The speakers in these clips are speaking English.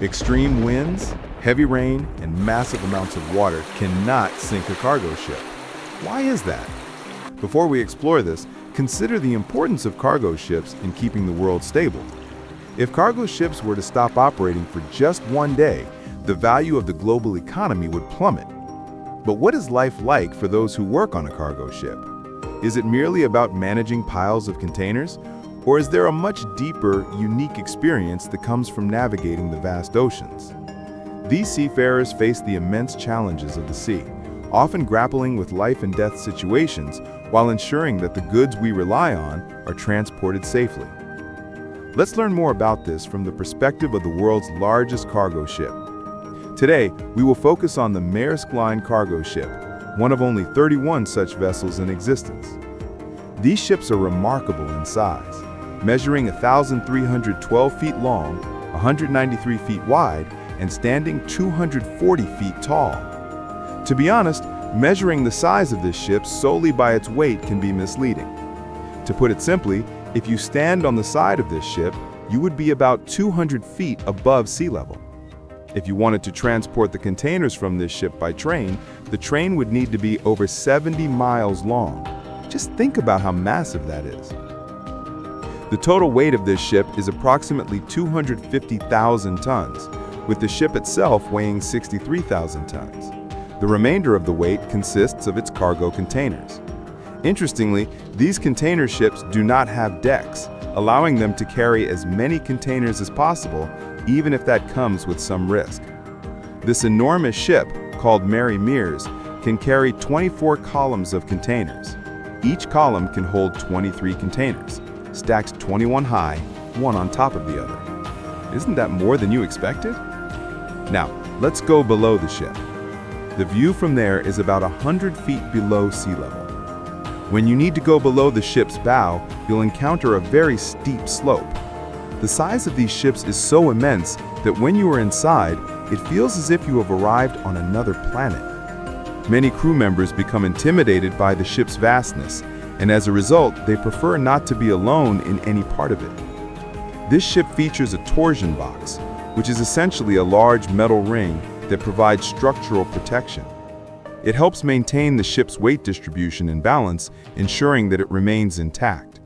Extreme winds, heavy rain, and massive amounts of water cannot sink a cargo ship. Why is that? Before we explore this, consider the importance of cargo ships in keeping the world stable. If cargo ships were to stop operating for just one day, the value of the global economy would plummet. But what is life like for those who work on a cargo ship? Is it merely about managing piles of containers? Or is there a much deeper, unique experience that comes from navigating the vast oceans? These seafarers face the immense challenges of the sea, often grappling with life and death situations while ensuring that the goods we rely on are transported safely. Let's learn more about this from the perspective of the world's largest cargo ship. Today, we will focus on the Maersk Line cargo ship, one of only 31 such vessels in existence. These ships are remarkable in size, measuring 1,312 feet long, 193 feet wide, and standing 240 feet tall. To be honest, measuring the size of this ship solely by its weight can be misleading. To put it simply, if you stand on the side of this ship, you would be about 200 feet above sea level. If you wanted to transport the containers from this ship by train, the train would need to be over 70 miles long. Just think about how massive that is. The total weight of this ship is approximately 250,000 tons, with the ship itself weighing 63,000 tons. The remainder of the weight consists of its cargo containers. Interestingly, these container ships do not have decks, allowing them to carry as many containers as possible, even if that comes with some risk. This enormous ship, called Maritime, can carry 24 columns of containers. Each column can hold 23 containers, stacked 21 high, one on top of the other. Isn't that more than you expected? Now, let's go below the ship. The view from there is about 100 feet below sea level. When you need to go below the ship's bow, you'll encounter a very steep slope. The size of these ships is so immense that when you are inside, it feels as if you have arrived on another planet. Many crew members become intimidated by the ship's vastness, and as a result, they prefer not to be alone in any part of it. This ship features a torsion box, which is essentially a large metal ring that provides structural protection. It helps maintain the ship's weight distribution and balance, ensuring that it remains intact.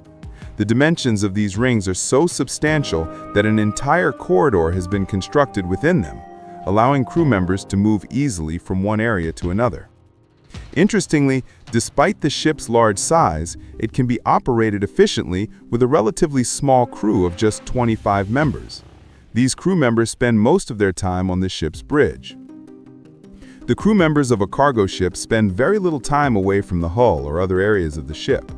The dimensions of these rings are so substantial that an entire corridor has been constructed within them, allowing crew members to move easily from one area to another. Interestingly, despite the ship's large size, it can be operated efficiently with a relatively small crew of just 25 members. These crew members spend most of their time on the ship's bridge. The crew members of a cargo ship spend very little time away from the hull or other areas of the ship.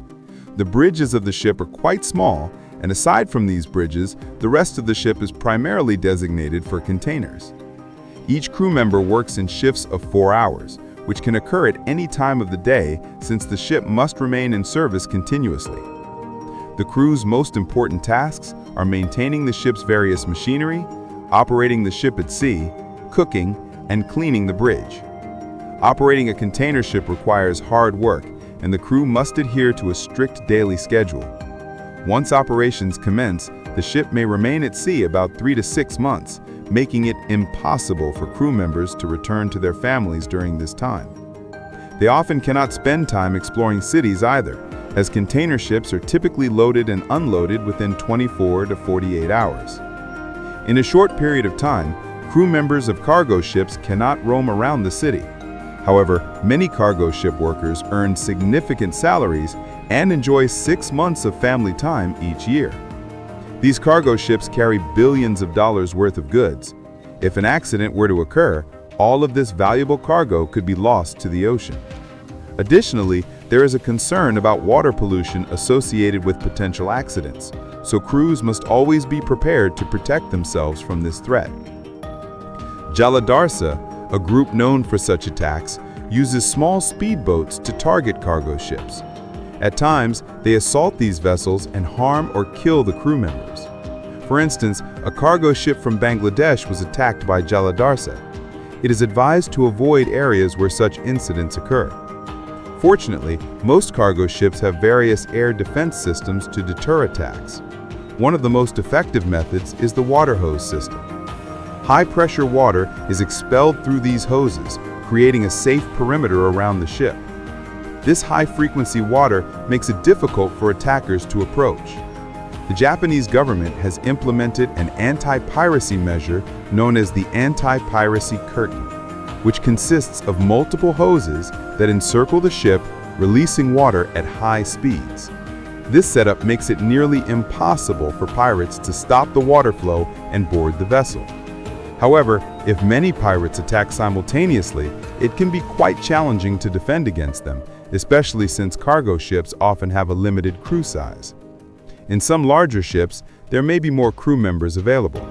The bridges of the ship are quite small, and aside from these bridges, the rest of the ship is primarily designated for containers. Each crew member works in shifts of 4 hours, which can occur at any time of the day since the ship must remain in service continuously. The crew's most important tasks are maintaining the ship's various machinery, operating the ship at sea, cooking, and cleaning the bridge. Operating a container ship requires hard work, and the crew must adhere to a strict daily schedule. Once operations commence, the ship may remain at sea about 3 to 6 months, making it impossible for crew members to return to their families during this time. They often cannot spend time exploring cities either, as container ships are typically loaded and unloaded within 24 to 48 hours. In a short period of time, crew members of cargo ships cannot roam around the city. However, many cargo ship workers earn significant salaries and enjoy 6 months of family time each year. These cargo ships carry billions of dollars worth of goods. If an accident were to occur, all of this valuable cargo could be lost to the ocean. Additionally, there is a concern about water pollution associated with potential accidents, so crews must always be prepared to protect themselves from this threat. Jaladarsa, a group known for such attacks, uses small speedboats to target cargo ships. At times, they assault these vessels and harm or kill the crew members. For instance, a cargo ship from Bangladesh was attacked by Jaladarsa. It is advised to avoid areas where such incidents occur. Fortunately, most cargo ships have various air defense systems to deter attacks. One of the most effective methods is the water hose system. High-pressure water is expelled through these hoses, creating a safe perimeter around the ship. This high-frequency water makes it difficult for attackers to approach. The Japanese government has implemented an anti-piracy measure known as the anti-piracy curtain, which consists of multiple hoses that encircle the ship, releasing water at high speeds. This setup makes it nearly impossible for pirates to stop the water flow and board the vessel. However, if many pirates attack simultaneously, it can be quite challenging to defend against them, especially since cargo ships often have a limited crew size. In some larger ships, there may be more crew members available.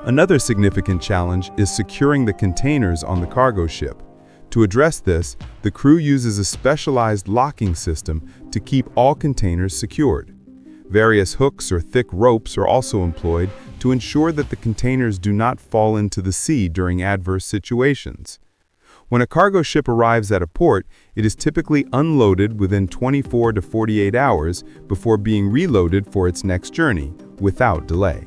Another significant challenge is securing the containers on the cargo ship. To address this, the crew uses a specialized locking system to keep all containers secured. Various hooks or thick ropes are also employed to ensure that the containers do not fall into the sea during adverse situations. When a cargo ship arrives at a port, it is typically unloaded within 24 to 48 hours before being reloaded for its next journey, without delay.